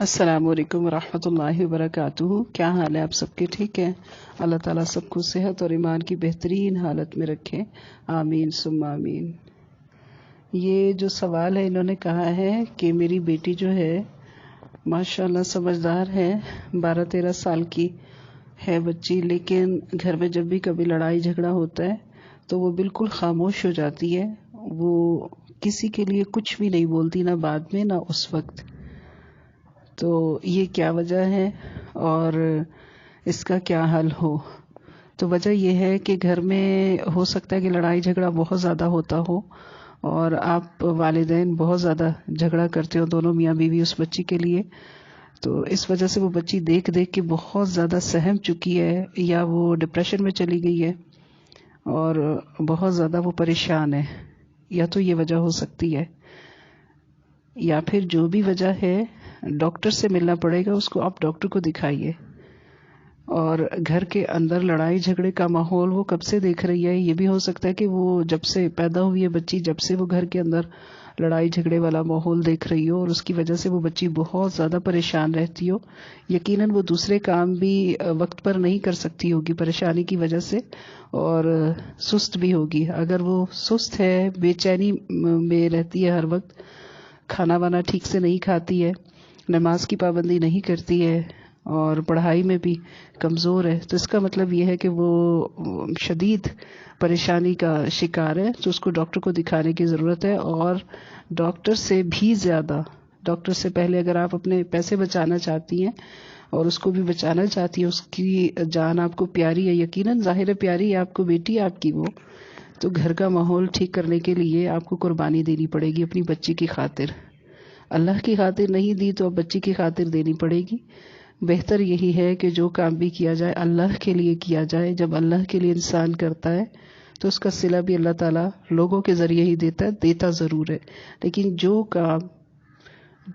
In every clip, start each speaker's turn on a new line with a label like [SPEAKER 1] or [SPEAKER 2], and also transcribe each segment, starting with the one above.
[SPEAKER 1] السلام علیکم ورحمۃ اللہ وبرکاتہ۔ کیا حال ہے آپ سب کے؟ ٹھیک ہے؟ اللہ تعالیٰ سب کو صحت اور ایمان کی بہترین حالت میں رکھے، آمین ثم آمین۔ یہ جو سوال ہے، انہوں نے کہا ہے کہ میری بیٹی جو ہے ماشاءاللہ سمجھدار ہے، 12-13 سال کی ہے بچی، لیکن گھر میں جب بھی کبھی لڑائی جھگڑا ہوتا ہے تو وہ بالکل خاموش ہو جاتی ہے۔ وہ کسی کے لیے کچھ بھی نہیں بولتی، نہ بعد میں نہ اس وقت۔ تو یہ کیا وجہ ہے اور اس کا کیا حل ہو؟ تو وجہ یہ ہے کہ گھر میں ہو سکتا ہے کہ لڑائی جھگڑا بہت زیادہ ہوتا ہو اور آپ والدین بہت زیادہ جھگڑا کرتے ہو، دونوں میاں بیوی اس بچی کے لیے۔ تو اس وجہ سے وہ بچی دیکھ دیکھ کے بہت زیادہ سہم چکی ہے، یا وہ ڈپریشن میں چلی گئی ہے اور بہت زیادہ وہ پریشان ہے۔ یا تو یہ وجہ ہو سکتی ہے، یا پھر جو بھی وجہ ہے ڈاکٹر سے ملنا پڑے گا اس کو۔ آپ ڈاکٹر کو دکھائیے۔ اور گھر کے اندر لڑائی جھگڑے کا ماحول وہ کب سے دیکھ رہی ہے؟ یہ بھی ہو سکتا ہے کہ وہ جب سے پیدا ہوئی ہے بچی، جب سے وہ گھر کے اندر لڑائی جھگڑے والا ماحول دیکھ رہی ہو، اور اس کی وجہ سے وہ بچی بہت زیادہ پریشان رہتی ہو۔ یقیناً وہ دوسرے کام بھی وقت پر نہیں کر سکتی ہوگی پریشانی کی وجہ سے، اور سست بھی ہوگی۔ اگر وہ سست ہے، بے چینی میں رہتی ہے ہر وقت، کھانا وانا ٹھیک سے نہیں کھاتی ہے، نماز کی پابندی نہیں کرتی ہے، اور پڑھائی میں بھی کمزور ہے، تو اس کا مطلب یہ ہے کہ وہ شدید پریشانی کا شکار ہے۔ تو اس کو ڈاکٹر کو دکھانے کی ضرورت ہے، اور ڈاکٹر سے بھی زیادہ، ڈاکٹر سے پہلے اگر آپ اپنے پیسے بچانا چاہتی ہیں اور اس کو بھی بچانا چاہتی ہیں، اس کی جان آپ کو پیاری ہے، یقیناً ظاہر ہے پیاری ہے آپ کو، بیٹی آپ کی وہ، تو گھر کا ماحول ٹھیک کرنے کے لیے آپ کو قربانی دینی پڑے گی اپنی بچی کی خاطر۔ اللہ کی خاطر نہیں دی تو اب بچی کی خاطر دینی پڑے گی۔ بہتر یہی ہے کہ جو کام بھی کیا جائے اللہ کے لیے کیا جائے۔ جب اللہ کے لیے انسان کرتا ہے تو اس کا صلہ بھی اللہ تعالیٰ لوگوں کے ذریعے ہی دیتا ضرور ہے، لیکن جو کام،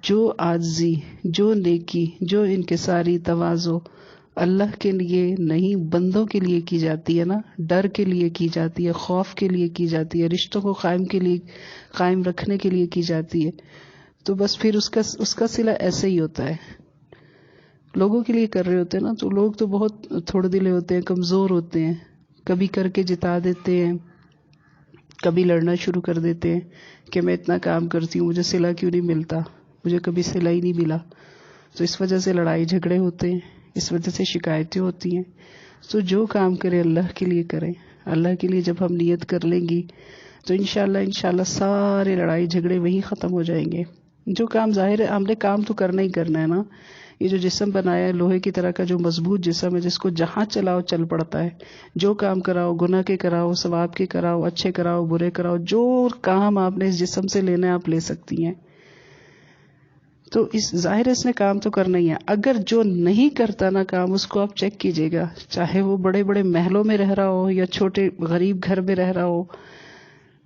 [SPEAKER 1] جو عاجزی، جو نیکی، جو انکساری تواضع اللہ کے لیے نہیں بندوں کے لیے کی جاتی ہے نا، ڈر کے لیے کی جاتی ہے، خوف کے لیے کی جاتی ہے، رشتوں کو قائم رکھنے کے لیے کی جاتی ہے، تو بس پھر اس کا صلہ ایسے ہی ہوتا ہے۔ لوگوں کے لیے کر رہے ہوتے ہیں نا، تو لوگ تو بہت تھوڑے دلے ہوتے ہیں، کمزور ہوتے ہیں، کبھی کر کے جتا دیتے ہیں، کبھی لڑنا شروع کر دیتے ہیں کہ میں اتنا کام کرتی ہوں، مجھے صلہ کیوں نہیں ملتا، مجھے کبھی صلہ ہی نہیں ملا۔ تو اس وجہ سے لڑائی جھگڑے ہوتے ہیں، اس وجہ سے شکایتیں ہوتی ہیں۔ تو جو کام کریں اللہ کے لیے کریں۔ اللہ کے لیے جب ہم نیت کر لیں گی تو انشاءاللہ سارے لڑائی جھگڑے وہیں ختم ہو جائیں گے۔ جو کام ظاہر ہے ہم نے کام تو کرنا ہی کرنا ہے نا۔ یہ جو جسم بنایا ہے لوہے کی طرح کا، جو مضبوط جسم ہے، جس کو جہاں چلاؤ چل پڑتا ہے، جو کام کراؤ، گناہ کے کراؤ، ثواب کے کراؤ، اچھے کراؤ، برے کراؤ، جو کام آپ نے اس جسم سے لینا ہے آپ لے سکتی ہیں۔ تو اس ظاہر اس نے کام تو کرنا ہی ہے۔ اگر جو نہیں کرتا نا کام، اس کو آپ چیک کیجئے گا، چاہے وہ بڑے بڑے محلوں میں رہ رہا ہو یا چھوٹے غریب گھر میں رہ رہا ہو،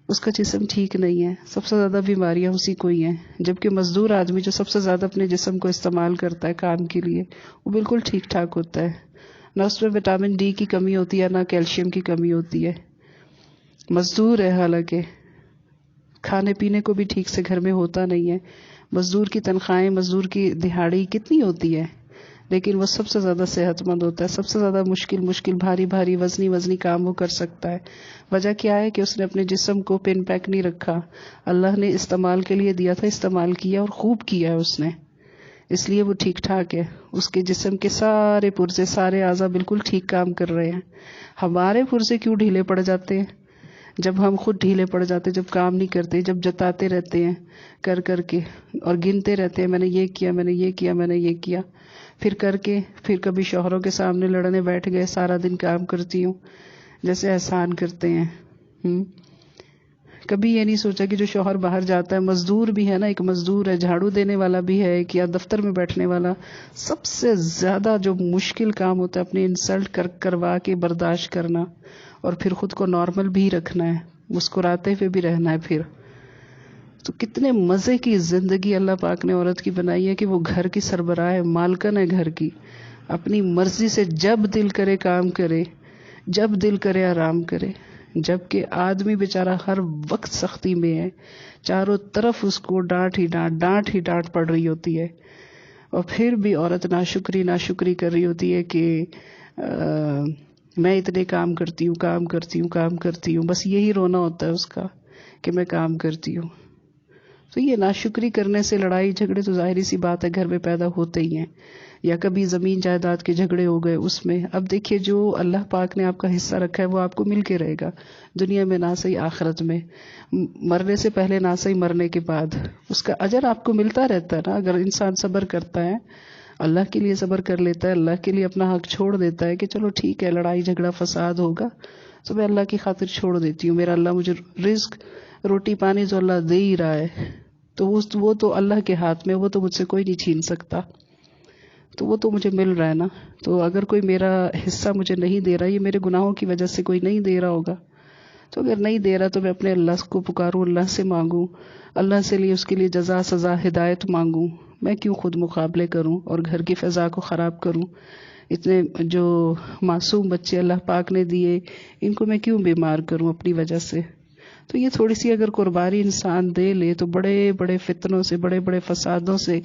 [SPEAKER 1] اس کا جسم ٹھیک نہیں ہے۔ سب سے زیادہ بیماریاں اسی کو ہی ہیں، جبکہ مزدور آدمی جو سب سے زیادہ اپنے جسم کو استعمال کرتا ہے کام کے لیے، وہ بالکل ٹھیک ٹھاک ہوتا ہے، نہ اس میں وٹامن ڈی کی کمی ہوتی ہے، نہ کیلشیم کی کمی ہوتی ہے۔ مزدور ہے، حالانکہ کھانے پینے کو بھی ٹھیک سے گھر میں ہوتا نہیں ہے۔ مزدور کی تنخواہیں، مزدور کی دہاڑی کتنی ہوتی ہے، لیکن وہ سب سے زیادہ صحت مند ہوتا ہے، سب سے زیادہ مشکل بھاری وزنی کام وہ کر سکتا ہے۔ وجہ کیا ہے کہ اس نے اپنے جسم کو پن پیک نہیں رکھا۔ اللہ نے استعمال کے لیے دیا تھا، استعمال کیا اور خوب کیا ہے اس نے، اس لیے وہ ٹھیک ٹھاک ہے۔ اس کے جسم کے سارے پرزے، سارے اعضاء بالکل ٹھیک کام کر رہے ہیں۔ ہمارے پرزے کیوں ڈھیلے پڑ جاتے ہیں؟ جب ہم خود ڈھیلے پڑ جاتے، جب کام نہیں کرتے، جب جتاتے رہتے ہیں کر کے، اور گنتے رہتے ہیں میں نے یہ کیا، میں نے یہ کیا، میں نے یہ کیا، پھر کر کے پھر کبھی شوہروں کے سامنے لڑنے بیٹھ گئے، سارا دن کام کرتی ہوں جیسے احسان کرتے ہیں۔ کبھی یہ نہیں سوچا کہ جو شوہر باہر جاتا ہے، مزدور بھی ہے نا، ایک مزدور ہے، جھاڑو دینے والا بھی ہے، یا دفتر میں بیٹھنے والا، سب سے زیادہ جو مشکل کام ہوتا ہے اپنی انسلٹ کروا کے برداشت کرنا، اور پھر خود کو نارمل بھی رکھنا ہے، مسکراتے ہوئے بھی رہنا ہے۔ پھر تو کتنے مزے کی زندگی اللہ پاک نے عورت کی بنائی ہے کہ وہ گھر کی سربراہ ہے، مالکن ہے گھر کی، اپنی مرضی سے جب دل کرے کام کرے، جب دل کرے آرام کرے۔ جبکہ آدمی بیچارہ ہر وقت سختی میں ہے، چاروں طرف اس کو ڈانٹ ہی ڈانٹ پڑ رہی ہوتی ہے، اور پھر بھی عورت ناشکری کر رہی ہوتی ہے کہ میں اتنے کام کرتی ہوں، بس یہی رونا ہوتا ہے اس کا کہ میں کام کرتی ہوں. تو یہ ناشکری کرنے سے لڑائی جھگڑے تو ظاہری سی بات ہے گھر میں پیدا ہوتے ہی ہیں، یا کبھی زمین جائیداد کے جھگڑے ہو گئے اس میں. اب دیکھیے جو اللہ پاک نے آپ کا حصہ رکھا ہے وہ آپ کو مل کے رہے گا، دنیا میں نہ صحیح آخرت میں، مرنے سے پہلے نہ صحیح مرنے کے بعد اس کا اجر آپ کو ملتا رہتا ہے نا. اگر انسان صبر کرتا ہے، اللہ کے لیے صبر کر لیتا ہے، اللہ کے لیے اپنا حق چھوڑ دیتا ہے کہ چلو ٹھیک ہے لڑائی جھگڑا فساد ہوگا تو میں اللہ کی خاطر چھوڑ دیتی ہوں، میرا اللہ مجھے رزق روٹی پانی جو اللہ دے ہی رہا ہے تو وہ تو اللہ کے ہاتھ میں، وہ تو مجھ سے کوئی نہیں چھین سکتا، تو وہ تو مجھے مل رہا ہے نا. تو اگر کوئی میرا حصہ مجھے نہیں دے رہا، یہ میرے گناہوں کی وجہ سے کوئی نہیں دے رہا ہوگا، تو اگر نہیں دے رہا تو میں اپنے اللہ کو پکاروں، اللہ سے مانگوں، اللہ سے لیے اس کے لیے جزا سزا ہدایت مانگوں. میں کیوں خود مقابلے کروں اور گھر کی فضا کو خراب کروں؟ اتنے جو معصوم بچے اللہ پاک نے دیے ان کو میں کیوں بیمار کروں اپنی وجہ سے؟ تو یہ تھوڑی سی اگر قربانی انسان دے لے تو بڑے بڑے فتنوں سے، بڑے بڑے فسادوں سے،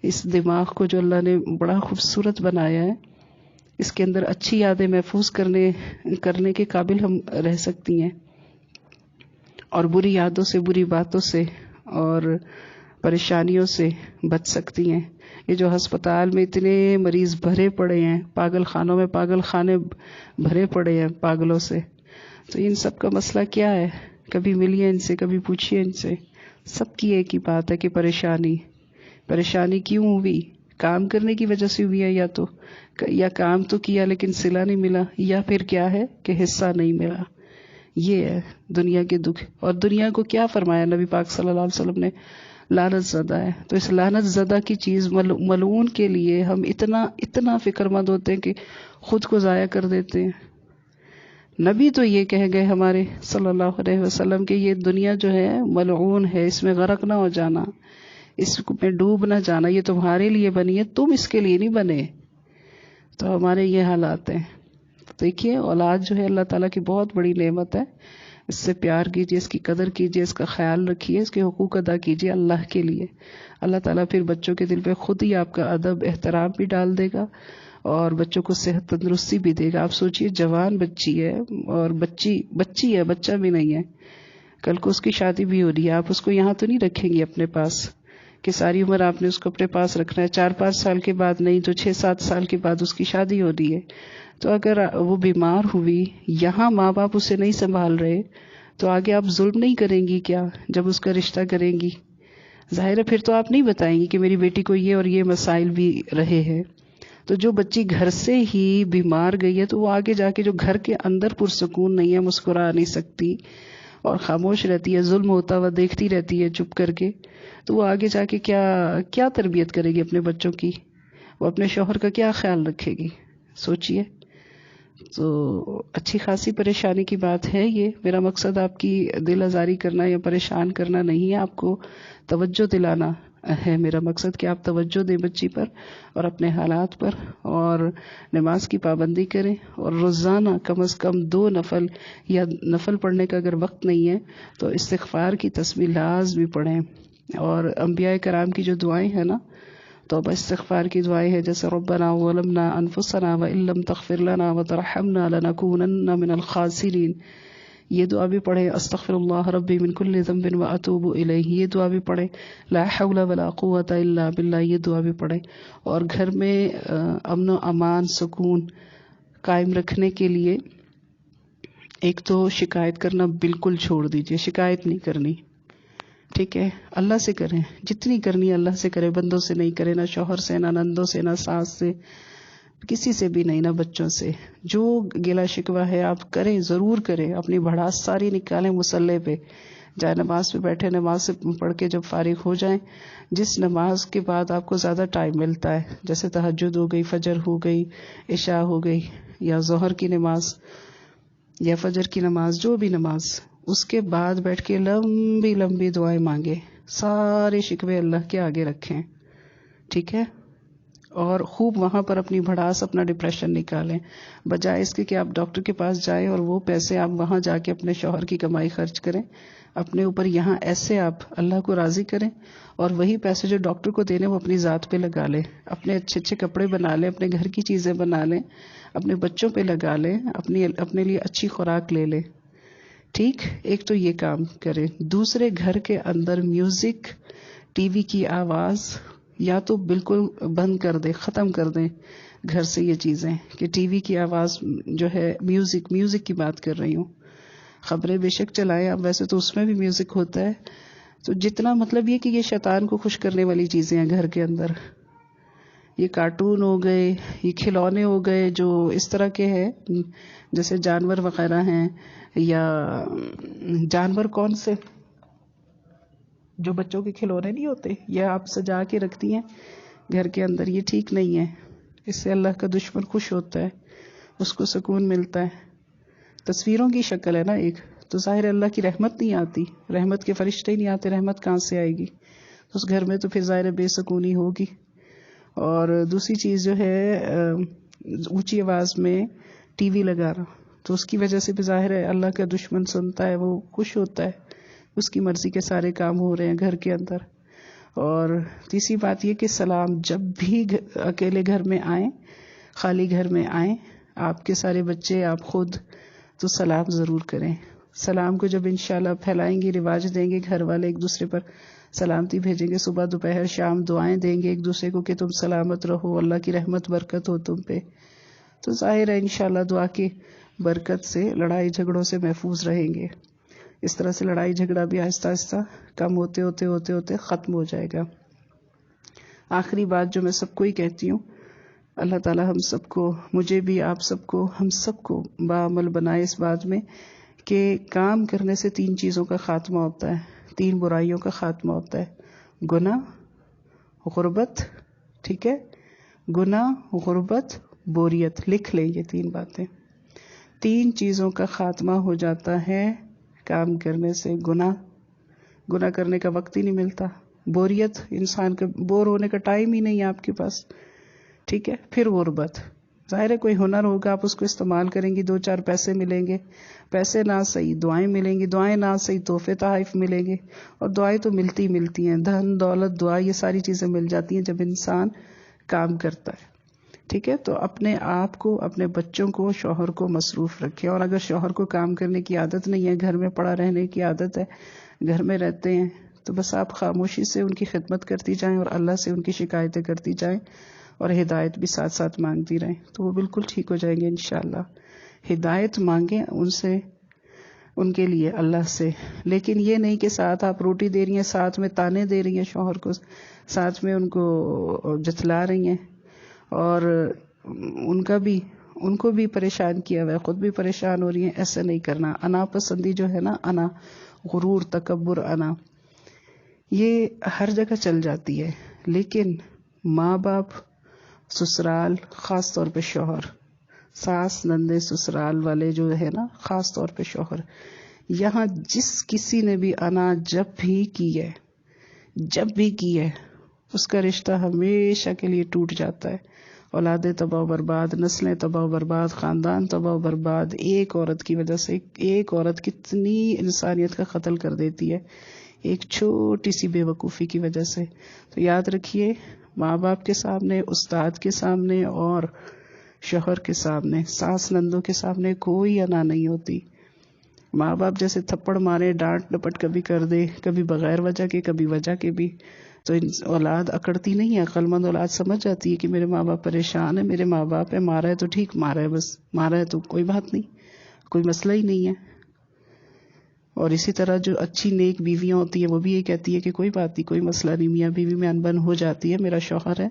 [SPEAKER 1] اس دماغ کو جو اللہ نے بڑا خوبصورت بنایا ہے اس کے اندر اچھی یادیں محفوظ کرنے کے قابل ہم رہ سکتی ہیں، اور بری یادوں سے، بری باتوں سے اور پریشانیوں سے بچ سکتی ہیں. یہ جو ہسپتال میں اتنے مریض بھرے پڑے ہیں، پاگل خانوں میں پاگل خانے بھرے پڑے ہیں پاگلوں سے، تو ان سب کا مسئلہ کیا ہے؟ کبھی ملیے ان سے، کبھی پوچھیے ان سے. سب کی ایک ہی بات ہے کہ پریشانی کیوں ہوئی؟ کام کرنے کی وجہ سے ہوئی ہے، یا کام تو کیا لیکن صلہ نہیں ملا، یا پھر کیا ہے کہ حصہ نہیں ملا. یہ ہے دنیا کے دکھ. اور دنیا کو کیا فرمایا نبی پاک صلی اللہ علیہ وسلم نے؟ لعنت زدہ ہے. تو اس لعنت زدہ کی چیز ملعون کے لیے ہم اتنا فکر مند ہوتے ہیں کہ خود کو ضائع کر دیتے ہیں. نبی تو یہ کہہ گئے ہمارے صلی اللہ علیہ وسلم کہ یہ دنیا جو ہے ملعون ہے، اس میں غرق نہ ہو جانا، اس میں ڈوب نہ جانا، یہ تمہارے لیے بنی ہے، تم اس کے لیے نہیں بنے. تو ہمارے یہ حالات ہیں. دیکھیے اولاد جو ہے اللہ تعالیٰ کی بہت بڑی نعمت ہے، اس سے پیار کیجیے، اس کی قدر کیجیے، اس کا خیال رکھیے، اس کے حقوق ادا کیجیے اللہ کے لیے. اللہ تعالیٰ پھر بچوں کے دل پہ خود ہی آپ کا ادب احترام بھی ڈال دے گا اور بچوں کو صحت تندرستی بھی دے گا. آپ سوچئے جوان بچی ہے اور بچی ہے، بچہ بھی نہیں ہے، کل کو اس کی شادی بھی ہو رہی ہے، آپ اس کو یہاں تو نہیں رکھیں گی اپنے پاس کہ ساری عمر آپ نے اس کو اپنے پاس رکھنا ہے. 4-5 سال کے بعد نہیں تو 6-7 سال کے بعد اس کی شادی ہو رہی ہے. تو اگر وہ بیمار ہوئی، یہاں ماں باپ اسے نہیں سنبھال رہے، تو آگے آپ ظلم نہیں کریں گی کیا جب اس کا رشتہ کریں گی؟ ظاہر ہے پھر تو آپ نہیں بتائیں گی کہ میری بیٹی کو یہ اور یہ مسائل بھی رہے ہیں. تو جو بچی گھر سے ہی بیمار گئی ہے تو وہ آگے جا کے جو گھر کے اندر پرسکون نہیں ہے، مسکرا نہیں سکتی اور خاموش رہتی ہے، ظلم ہوتا ہوا دیکھتی رہتی ہے چپ کر کے، تو وہ آگے جا کے کیا تربیت کرے گی اپنے بچوں کی؟ وہ اپنے شوہر کا کیا خیال رکھے گی؟ سوچئے. تو اچھی خاصی پریشانی کی بات ہے یہ. میرا مقصد آپ کی دل آزاری کرنا یا پریشان کرنا نہیں ہے، آپ کو توجہ دلانا ہے میرا مقصد کہ آپ توجہ دیں بچی پر اور اپنے حالات پر، اور نماز کی پابندی کریں، اور روزانہ کم از کم 2 نفل یا نفل پڑھنے کا اگر وقت نہیں ہے تو استغفار کی تسبیح لازمی پڑھیں. اور انبیاء کرام کی جو دعائیں ہیں نا، توبہ استغفار کی دعائیں ہیں، جیسے ربنا ظلمنا انفسنا وان لم تغفر لنا وترحمنا لنکونن من الخاسرین، یہ دعا بھی پڑھیں. استغفر اللہ ربی من کل ذنب واتوب الیہ، یہ دعا بھی پڑھیں. لا حول ولا قوۃ الا باللہ، یہ دعا بھی پڑھیں. اور گھر میں امن و امان سکون قائم رکھنے کے لیے ایک تو شکایت کرنا بالکل چھوڑ دیجیے، شکایت نہیں کرنی، ٹھیک ہے؟ اللہ سے کریں، جتنی کرنی اللہ سے کریں، بندوں سے نہیں کریں، نہ شوہر سے، نہ نندوں سے، نہ ساس سے، کسی سے بھی نہیں، نہ بچوں سے. جو گلا شکوہ ہے آپ کریں، ضرور کریں، اپنی بھڑاس ساری نکالیں مصلی پہ، جائے نماز پہ بیٹھے، نماز سے پڑھ کے جب فارغ ہو جائیں، جس نماز کے بعد آپ کو زیادہ ٹائم ملتا ہے، جیسے تہجد ہو گئی، فجر ہو گئی، عشاء ہو گئی، یا ظہر کی نماز یا فجر کی نماز، جو بھی نماز، اس کے بعد بیٹھ کے لمبی لمبی دعائیں مانگے، سارے شکوے اللہ کے آگے رکھیں، ٹھیک ہے؟ اور خوب وہاں پر اپنی بھڑاس، اپنا ڈپریشن نکالیں، بجائے اس کے کہ آپ ڈاکٹر کے پاس جائیں اور وہ پیسے آپ وہاں جا کے اپنے شوہر کی کمائی خرچ کریں. اپنے اوپر یہاں ایسے آپ اللہ کو راضی کریں، اور وہی پیسے جو ڈاکٹر کو دینے وہ اپنی ذات پہ لگا لیں، اپنے اچھے اچھے کپڑے بنا لیں، اپنے گھر کی چیزیں بنا لیں، اپنے بچوں پہ لگا لیں، اپنے لیے اچھی خوراک لے لیں. ٹھیک، ایک تو یہ کام کریں. دوسرے، گھر کے اندر میوزک، ٹی وی کی آواز یا تو بالکل بند کر دیں، ختم کر دیں گھر سے یہ چیزیں، کہ ٹی وی کی آواز جو ہے، میوزک کی بات کر رہی ہوں. خبریں بے شک چلائیں آپ، ویسے تو اس میں بھی میوزک ہوتا ہے، تو جتنا مطلب یہ کہ یہ شیطان کو خوش کرنے والی چیزیں ہیں گھر کے اندر. یہ کارٹون ہو گئے، یہ کھلونے ہو گئے جو اس طرح کے ہیں، جیسے جانور وغیرہ ہیں، یا جانور کون سے جو بچوں کے کھلونے نہیں ہوتے، یہ آپ سجا کے رکھتی ہیں گھر کے اندر، یہ ٹھیک نہیں ہے. اس سے اللہ کا دشمن خوش ہوتا ہے، اس کو سکون ملتا ہے. تصویروں کی شکل ہے نا ایک، تو ظاہر اللہ کی رحمت نہیں آتی، رحمت کے فرشتے ہی نہیں آتے، رحمت کہاں سے آئے گی؟ اس گھر میں تو پھر ظاہر بے سکونی ہوگی. اور دوسری چیز جو ہے اونچی آواز میں ٹی وی لگانا، تو اس کی وجہ سے بھی ظاہر ہے اللہ کا دشمن سنتا ہے، وہ خوش ہوتا ہے، اس کی مرضی کے سارے کام ہو رہے ہیں گھر کے اندر. اور تیسری بات یہ کہ سلام جب بھی اکیلے گھر میں آئیں، خالی گھر میں آئیں، آپ کے سارے بچے، آپ خود، تو سلام ضرور کریں. سلام کو جب انشاءاللہ پھیلائیں گے، رواج دیں گے، گھر والے ایک دوسرے پر سلامتی بھیجیں گے، صبح دوپہر شام دعائیں دیں گے ایک دوسرے کو کہ تم سلامت رہو، اللہ کی رحمت برکت ہو تم پہ، تو ظاہر ہے انشاءاللہ دعا کی برکت سے لڑائی جھگڑوں سے محفوظ رہیں گے. اس طرح سے لڑائی جھگڑا بھی آہستہ آہستہ کم ہوتے ہوتے ہوتے ہوتے ختم ہو جائے گا. آخری بات جو میں سب کو ہی کہتی ہوں، اللہ تعالی ہم سب کو، مجھے بھی، آپ سب کو، ہم سب کو باعمل بنائے اس بات میں کہ کام کرنے سے 3 چیزوں کا خاتمہ ہوتا ہے، 3 برائیوں کا خاتمہ ہوتا ہے: گناہ، غربت. ٹھیک ہے، گناہ، غربت، بوریت. لکھ لیں یہ 3 باتیں. 3 چیزوں کا خاتمہ ہو جاتا ہے کام کرنے سے. گناہ کرنے کا وقت ہی نہیں ملتا. بوریت، انسان کا بور ہونے کا ٹائم ہی نہیں ہے آپ کے پاس. ٹھیک ہے. پھر غربت، ظاہر ہے کوئی ہنر ہوگا، آپ اس کو استعمال کریں گی، 2-4 پیسے ملیں گے، پیسے نہ صحیح دعائیں ملیں گی، دعائیں نہ صحیح تحفے تحائف ملیں گے، اور دعائیں تو ملتی ہیں، دھن دولت دعا، یہ ساری چیزیں مل جاتی ہیں جب انسان کام کرتا ہے. ٹھیک ہے. تو اپنے آپ کو، اپنے بچوں کو، شوہر کو مصروف رکھیں. اور اگر شوہر کو کام کرنے کی عادت نہیں ہے، گھر میں پڑا رہنے کی عادت ہے، گھر میں رہتے ہیں، تو بس آپ خاموشی سے ان کی خدمت کرتی جائیں اور اللہ سے ان کی شکایتیں کرتی جائیں، اور ہدایت بھی ساتھ ساتھ مانگتی رہیں، تو وہ بالکل ٹھیک ہو جائیں گے انشاءاللہ. ہدایت مانگیں ان سے، ان کے لیے اللہ سے، لیکن یہ نہیں کہ ساتھ آپ روٹی دے رہی ہیں، ساتھ میں تانے دے رہی ہیں شوہر کو، ساتھ میں ان کو جتلا رہی ہیں، اور ان کو بھی پریشان کیا ہوا ہے، خود بھی پریشان ہو رہی ہیں. ایسا نہیں کرنا. انا پسندی جو ہے نا، انا، غرور، تکبر، انا، یہ ہر جگہ چل جاتی ہے. لیکن ماں باپ، سسرال، خاص طور پہ شوہر، ساس نندے سسرال والے جو ہے نا، خاص طور پہ شوہر، یہاں جس کسی نے بھی انا جب بھی کی ہے اس کا رشتہ ہمیشہ کے لیے ٹوٹ جاتا ہے. اولادیں تباہ و برباد، نسلیں تباہ و برباد، خاندان تباہ و برباد. ایک عورت کی وجہ سے، ایک عورت کتنی انسانیت کا قتل کر دیتی ہے، ایک چھوٹی سی بے وقوفی کی وجہ سے. تو یاد رکھیے، ماں باپ کے سامنے، استاد کے سامنے، اور شوہر کے سامنے، ساس نندوں کے سامنے کوئی انا نہیں ہوتی. ماں باپ جیسے تھپڑ مارے، ڈانٹ ڈپٹ کبھی کر دے، کبھی بغیر وجہ کے، کبھی وجہ کے بھی، تو اولاد اکڑتی نہیں ہے. عقل مند اولاد سمجھ جاتی ہے کہ میرے ماں باپ پریشان ہیں، میرے ماں باپ ہے، مارا ہے تو ٹھیک، مارا ہے بس، مارا ہے تو کوئی بات نہیں، کوئی مسئلہ ہی نہیں ہے. اور اسی طرح جو اچھی نیک بیویاں ہوتی ہیں وہ بھی یہ کہتی ہے کہ کوئی بات نہیں، کوئی مسئلہ نہیں، میاں بیوی میں انبن ہو جاتی ہے، میرا شوہر ہے،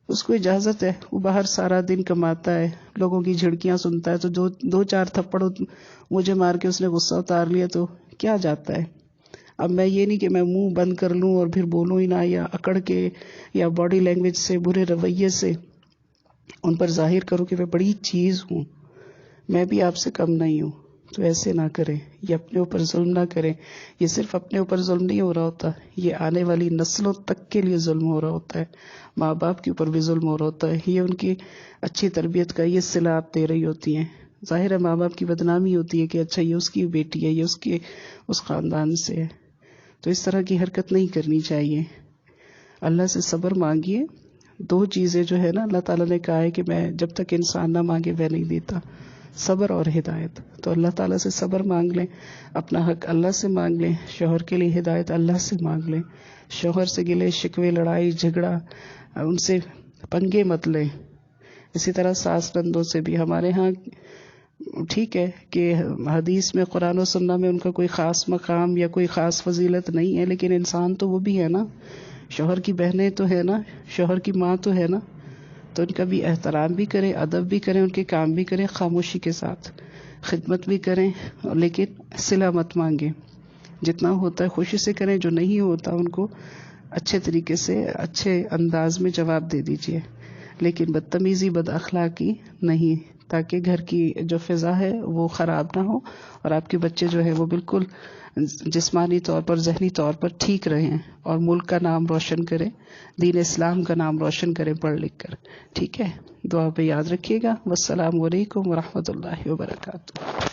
[SPEAKER 1] اس کو اجازت ہے، وہ باہر سارا دن کماتا ہے، لوگوں کی جھڑکیاں سنتا ہے، تو 2-4 تھپڑ مجھے مار کے اس نے غصہ اتار لیا تو کیا جاتا ہے. اب میں یہ نہیں کہ میں منہ بند کر لوں اور پھر بولوں ہی نہ، یا اکڑ کے، یا باڈی لینگویج سے، برے رویے سے ان پر ظاہر کروں کہ میں بڑی چیز ہوں، میں بھی آپ سے کم نہیں ہوں. تو ایسے نہ کریں، یہ اپنے اوپر ظلم نہ کریں. یہ صرف اپنے اوپر ظلم نہیں ہو رہا ہوتا، یہ آنے والی نسلوں تک کے لیے ظلم ہو رہا ہوتا ہے، ماں باپ کے اوپر بھی ظلم ہو رہا ہوتا ہے. یہ ان کی اچھی تربیت کا یہ صلہ آپ دے رہی ہوتی ہیں. ظاہر ہے ماں باپ کی بدنامی ہوتی ہے کہ اچھا یہ اس کی بیٹی ہے، یہ اس خاندان سے ہے، تو اس طرح کی حرکت نہیں کرنی چاہیے. اللہ سے صبر مانگیے. 2 چیزیں جو ہے نا اللہ تعالیٰ نے کہا ہے کہ میں جب تک انسان نہ مانگے میں نہیں دیتا، صبر اور ہدایت. تو اللہ تعالیٰ سے صبر مانگ لیں، اپنا حق اللہ سے مانگ لیں، شوہر کے لیے ہدایت اللہ سے مانگ لیں. شوہر سے گلے شکوے، لڑائی جھگڑا، ان سے پنگے مت لیں. اسی طرح ساس نندوں سے بھی. ہمارے ہاں ٹھیک ہے کہ حدیث میں، قرآن و سنہ میں ان کا کوئی خاص مقام یا کوئی خاص فضیلت نہیں ہے، لیکن انسان تو وہ بھی ہے نا، شوہر کی بہنیں تو ہے نا، شوہر کی ماں تو ہے نا، تو ان کا بھی احترام بھی کریں، ادب بھی کریں، ان کے کام بھی کریں، خاموشی کے ساتھ خدمت بھی کریں، لیکن صلہ مت مانگیں. جتنا ہوتا ہے خوشی سے کریں، جو نہیں ہوتا ان کو اچھے طریقے سے اچھے انداز میں جواب دے دیجیے، لیکن بدتمیزی بد اخلاقی نہیں، تاکہ گھر کی جو فضا ہے وہ خراب نہ ہو اور آپ کے بچے جو ہے وہ بالکل جسمانی طور پر، ذہنی طور پر ٹھیک رہیں اور ملک کا نام روشن کریں، دین اسلام کا نام روشن کریں پڑھ لکھ کر. ٹھیک ہے، دعا پہ یاد رکھیے گا. والسلام علیکم ورحمۃ اللہ وبرکاتہ.